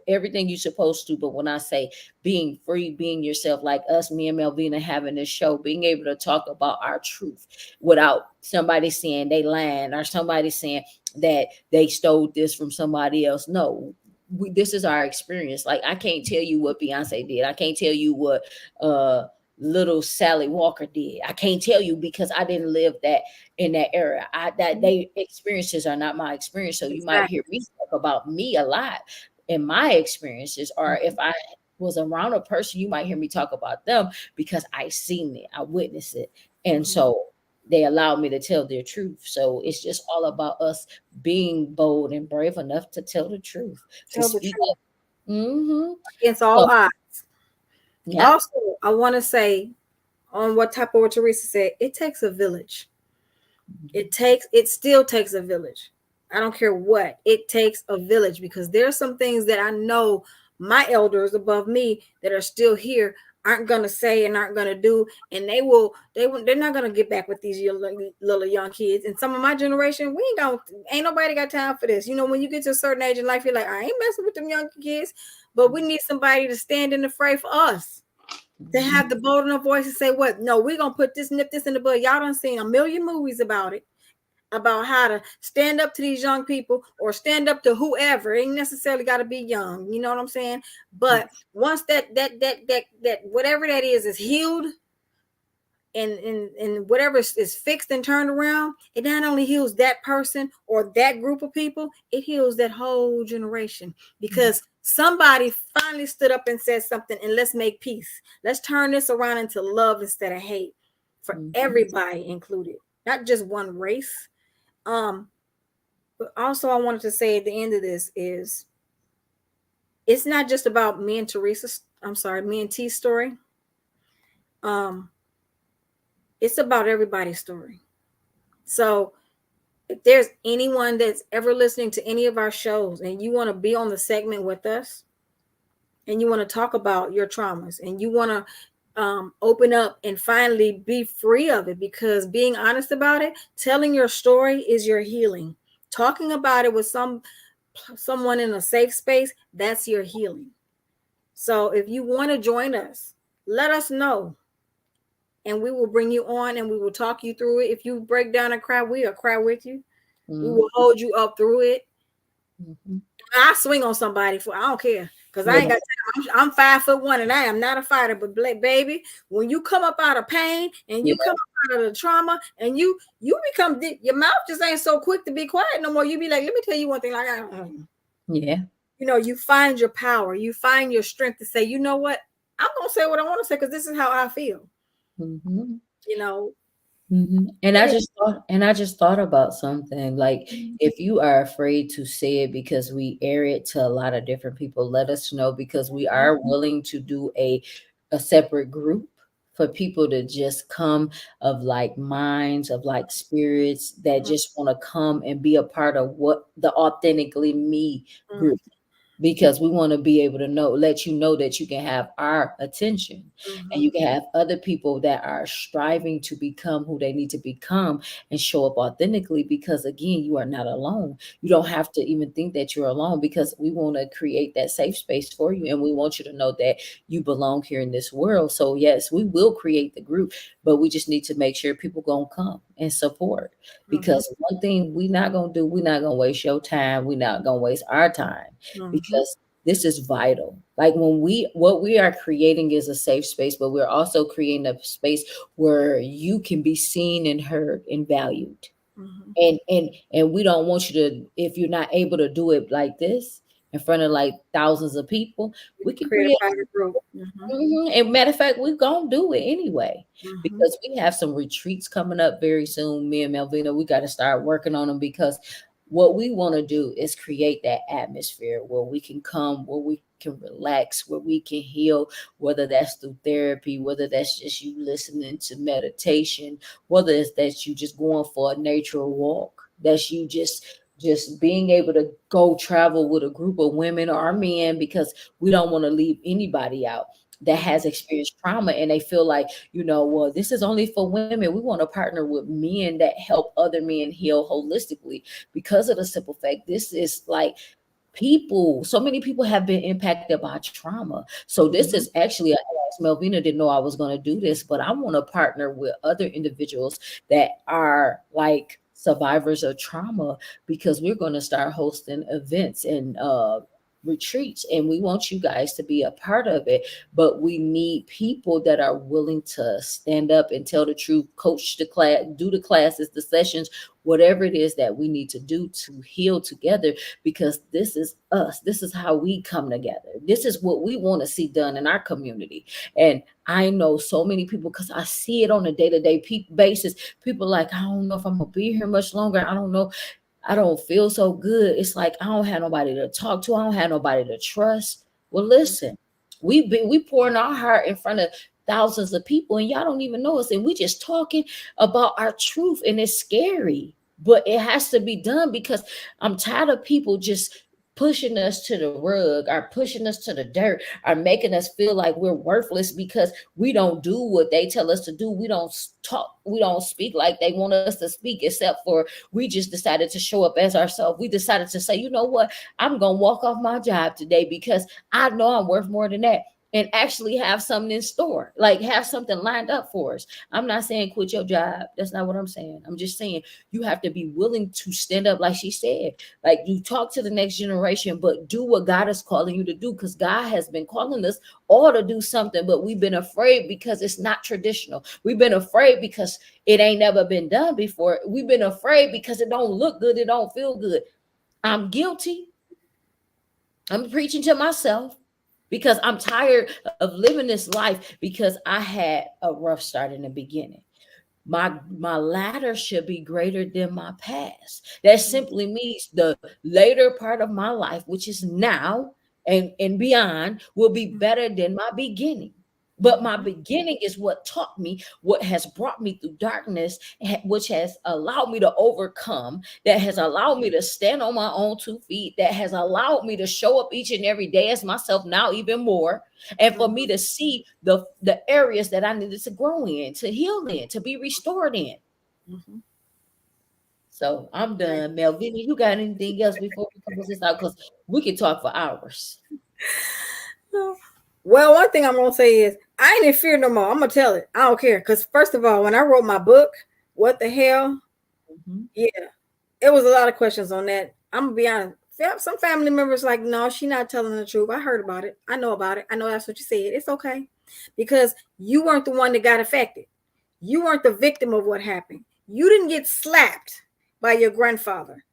everything you're supposed to. But when I say being free, being yourself, like us, me and Melvina having this show, being able to talk about our truth without somebody saying they lying or somebody saying that they stole this from somebody else. No, this is our experience. Like, I can't tell you what Beyonce did. I can't tell you what little Sally Walker did. I can't tell you because I didn't live that in that era. That they experiences are not my experience. So you might hear me talk about me a lot in my experiences, or if I was around a person, you might hear me talk about them because I seen it, I witnessed it. And so they allow me to tell their truth. So it's just all about us being bold and brave enough to tell the truth, to speak up. Against all odds. Yeah. Also, I want to say on what Teresa said, it takes a village. It still takes a village. I don't care what. It takes a village, because there are some things that I know my elders above me that are still here aren't going to say and aren't going to do. And they're not going to get back with these little young kids. And some of my generation, ain't nobody got time for this. You know, when you get to a certain age in life, you're like, I ain't messing with them young kids. But we need somebody to stand in the fray for us, to have the bold enough voice to say, what? No, we're going to nip this in the bud. Y'all done seen a million movies about it. about how to stand up to these young people or stand up to whoever. It ain't necessarily got to be young, you know what I'm saying? But once that whatever that is healed, and whatever is fixed and turned around, it not only heals that person or that group of people, it heals that whole generation, because somebody finally stood up and said something, and let's make peace. Let's turn this around into love instead of hate for everybody included, not just one race. But also I wanted to say at the end of this is, it's not just about me and me and T's story. It's about everybody's story. So if there's anyone that's ever listening to any of our shows and you want to be on the segment with us, and you want to talk about your traumas, and you want to open up and finally be free of it, because being honest about it, telling your story is your healing. Talking about it with someone in a safe space, that's your healing. So if you want to join us, let us know, and we will bring you on and we will talk you through it. If you break down and cry, we'll cry with you. We will hold you up through it. I swing on somebody I don't care, because I ain't got time. I'm 5'1" and I am not a fighter. But baby, when you come up out of pain and you come up out of the trauma, and you become your mouth just ain't so quick to be quiet no more. You be like, let me tell you one thing. Like, you find your power. You find your strength to say, you know what? I'm gonna say what I want to say because this is how I feel. You know. And I just thought about something, like, if you are afraid to say it because we air it to a lot of different people, let us know, because we are willing to do a separate group for people to just come, of like minds, of like spirits that just want to come and be a part of what the Authentically Me group, because we want to be able to let you know that you can have our attention, and you can have other people that are striving to become who they need to become and show up authentically, because again, you are not alone. You don't have to even think that you're alone, because we want to create that safe space for you, and we want you to know that you belong here in this world. So yes, we will create the group, but we just need to make sure people gonna come and support, because one thing we're not gonna do, we're not gonna waste your time, we're not gonna waste our time, because this is vital. Like, what we are creating is a safe space, but we're also creating a space where you can be seen and heard and valued. And we don't want you to, if you're not able to do it like this in front of like thousands of people, we can create create a private group. And matter of fact, we're gonna do it anyway, because we have some retreats coming up very soon. Me and Melvina, we got to start working on them, because what we want to do is create that atmosphere where we can come, where we can relax, where we can heal, whether that's through therapy, whether that's just you listening to meditation, whether it's that you just going for a nature walk, that's you just being able to go travel with a group of women or men, because we don't want to leave anybody out that has experienced trauma, and they feel like, well, this is only for women. We want to partner with men that help other men heal holistically, because of the simple fact, this is like, so many people have been impacted by trauma. So this is actually, I asked Melvina, didn't know I was going to do this, but I want to partner with other individuals that are like survivors of trauma, because we're going to start hosting events and retreats, and we want you guys to be a part of it. But we need people that are willing to stand up and tell the truth, coach the class, do the classes, the sessions, whatever it is that we need to do to heal together, because this is us. This is how we come together. This is what we want to see done in our community. And I know so many people, because I see it on a day-to-day basis. People like, I don't know if I'm gonna be here much longer. I don't know. I don't feel so good. It's like, I don't have nobody to talk to. I don't have nobody to trust. Well, listen, we pouring our heart in front of thousands of people, and y'all don't even know us, and we just talking about our truth, and it's scary, but it has to be done, because I'm tired of people just pushing us to the rug, or pushing us to the dirt, or making us feel like we're worthless because we don't do what they tell us to do. We don't talk, we don't speak like they want us to speak, except for we just decided to show up as ourselves. We decided to say, you know what, I'm gonna walk off my job today because I know I'm worth more than that. and actually have something in store, like have something lined up for us. I'm not saying quit your job. That's not what I'm saying. I'm just saying you have to be willing to stand up, like she said. Like you talk to the next generation, but do what God is calling you to do, because God has been calling us all to do something, but we've been afraid because it's not traditional. We've been afraid because it ain't never been done before. We've been afraid because it don't look good, it don't feel good. I'm guilty. I'm preaching to myself because I'm tired of living this life because I had a rough start in the beginning. My ladder should be greater than my past. That simply means the later part of my life, which is now and beyond, will be better than my beginning. But my beginning is what taught me, what has brought me through darkness, which has allowed me to overcome, that has allowed me to stand on my own 2 feet, that has allowed me to show up each and every day as myself now even more, and for me to see the areas that I needed to grow in, to heal in, to be restored in. So I'm done. Melvina, you got anything else before we close this out? Because we can talk for hours. Well, one thing I'm gonna say is I ain't in fear no more. I'm gonna tell it. I don't care. Because first of all, when I wrote my book, what the hell? Yeah, it was a lot of questions on that. I'm gonna be honest. Some family members like, no, she not telling the truth. I heard about it. I know about it. I know that's what you said. It's okay, because you weren't the one that got affected. You weren't the victim of what happened. You didn't get slapped by your grandfather,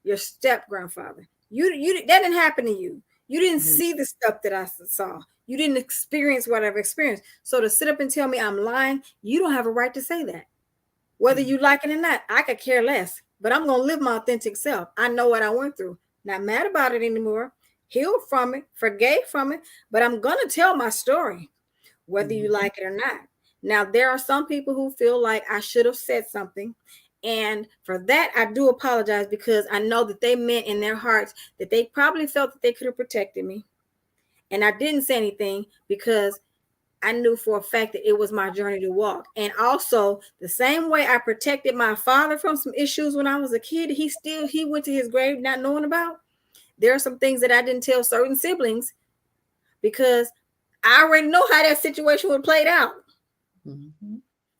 your step grandfather. You that didn't happen to you. You didn't see the stuff that I saw. You didn't experience what I've experienced. So to sit up and tell me I'm lying, you don't have a right to say that. Whether you like it or not, I could care less. But I'm gonna live my authentic self. I know what I went through. Not mad about it anymore. Healed from it, forgave from it. But I'm gonna tell my story, whether you like it or not. Now, there are some people who feel like I should have said something. And for that, I do apologize, because I know that they meant in their hearts that they probably felt that they could have protected me. And I didn't say anything because I knew for a fact that it was my journey to walk. And also, the same way I protected my father from some issues when I was a kid, he went to his grave not knowing about. There are some things that I didn't tell certain siblings because I already know how that situation would have played out.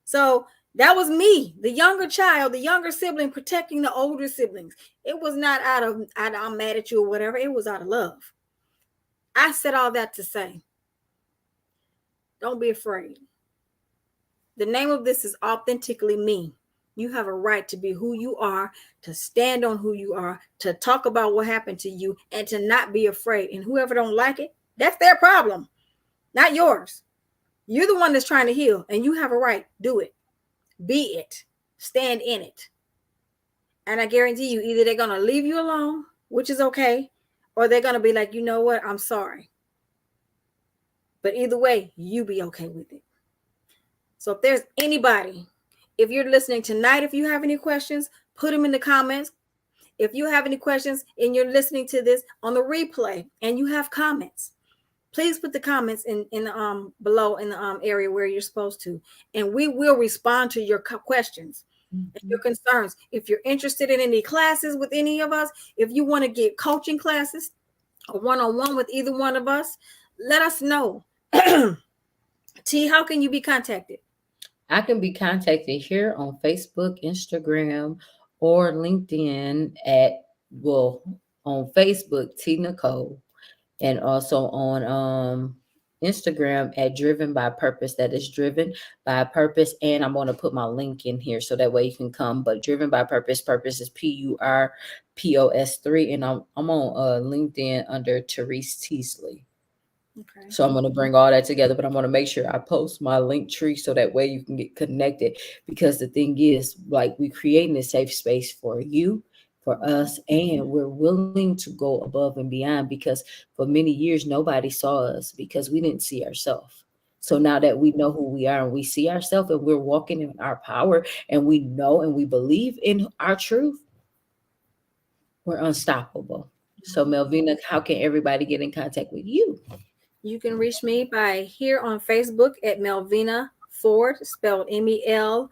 So that was me, the younger child, the younger sibling, protecting the older siblings. It was not out of I'm mad at you or whatever. It was out of love. I said all that to say, don't be afraid. The name of this is Authentically Me. You have a right to be who you are, to stand on who you are, to talk about what happened to you, and to not be afraid. And whoever don't like it, that's their problem, not yours. You're the one that's trying to heal, and you have a right. Do it. Be it. Stand in it. And I guarantee you, either they're going to leave you alone, which is okay, or they're going to be like, you know what, I'm sorry. But either way, you be okay with it. So if there's anybody, if you're listening tonight, if you have any questions, put them in the comments. If you have any questions and you're listening to this on the replay and you have comments, please put the comments in below in the area where you're supposed to, and we will respond to your questions and your concerns. If you're interested in any classes with any of us, if you want to get coaching classes or one-on-one with either one of us, let us know. T, how can you be contacted? I can be contacted here on Facebook, Instagram, or LinkedIn on Facebook, T Nicole, and also on Instagram at Driven by Purpose. That is Driven by Purpose. And I'm going to put my link in here so that way you can come. But Driven by Purpose, Purpose is PURPOS3. And I'm on LinkedIn under Therese Teasley. Okay. So I'm going to bring all that together, but I'm going to make sure I post my link tree so that way you can get connected. Because the thing is, like, we're creating a safe space for you, for us, and we're willing to go above and beyond, because for many years nobody saw us because we didn't see ourselves. So now that we know who we are and we see ourselves and we're walking in our power and we know and we believe in our truth, we're unstoppable. So Melvina, how can everybody get in contact with you? You can reach me by here on Facebook at Melvina Ford, spelled MELVINIA,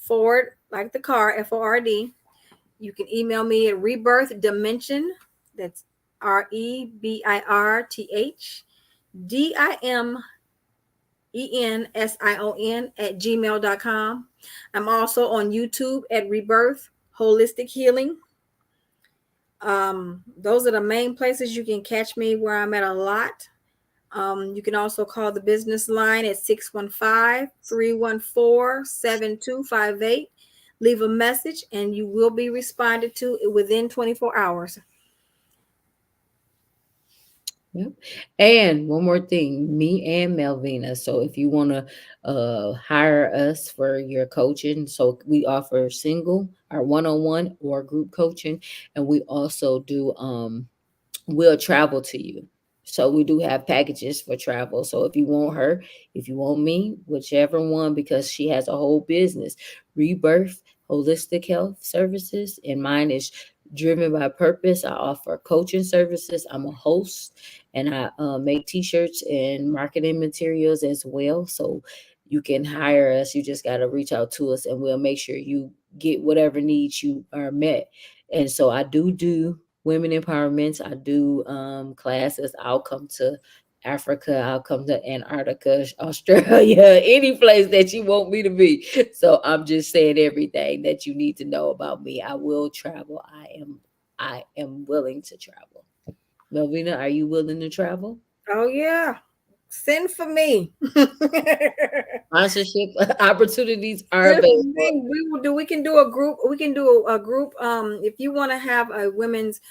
Ford, like the car, FORD. You can email me at rebirthdimension, that's REBIRTHDIMENSION@gmail.com. I'm also on YouTube at Rebirth Holistic Healing. Those are the main places you can catch me where I'm at a lot. You can also call the business line at 615-314-7258. Leave a message and you will be responded to within 24 hours. Yep. And one more thing, me and Melvina. So if you want to hire us for your coaching, so we offer single, our one-on-one or group coaching, and we also do we'll travel to you. So we do have packages for travel. So if you want her, if you want me, whichever one, because she has a whole business, Rebirth Holistic Health Services, and mine is Driven by Purpose. I offer coaching services. I'm a host, and I make T-shirts and marketing materials as well. So you can hire us. You just got to reach out to us, and we'll make sure you get whatever needs you are met. And so I do women empowerments. I do classes. I'll come to Africa. I'll come to Antarctica, Australia, any place that you want me to be. So I'm just saying everything that you need to know about me. I will travel. I am willing to travel. Melvina, are you willing to travel? Oh yeah. Send for me. Sponsorship opportunities are Send for available. me. We can do a group. We can do a group. If you want to have a women's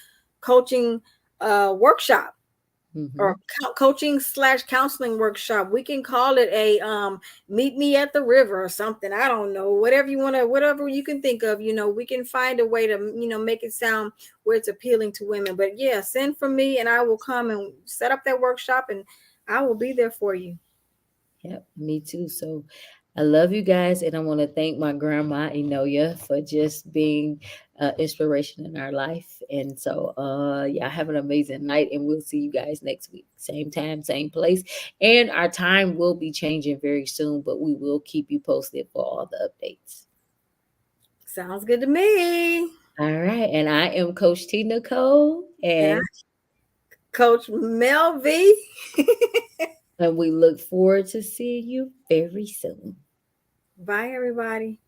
coaching workshop or Mhm. coaching/counseling workshop, we can call it a meet me at the river or something. I don't know, whatever you want to, whatever you can think of. We can find a way to make it sound where it's appealing to women. But yeah, send for me and I will come and set up that workshop and I will be there for you. Yep, me too. So I love you guys, and I want to thank my grandma Enoya for just being inspiration in our life. And so, yeah, have an amazing night, and we'll see you guys next week, same time, same place. And our time will be changing very soon, but we will keep you posted for all the updates. Sounds good to me. All right, and I am Coach T Nicole, And I, and Coach Mel V. we look forward to seeing you very soon. Bye, everybody.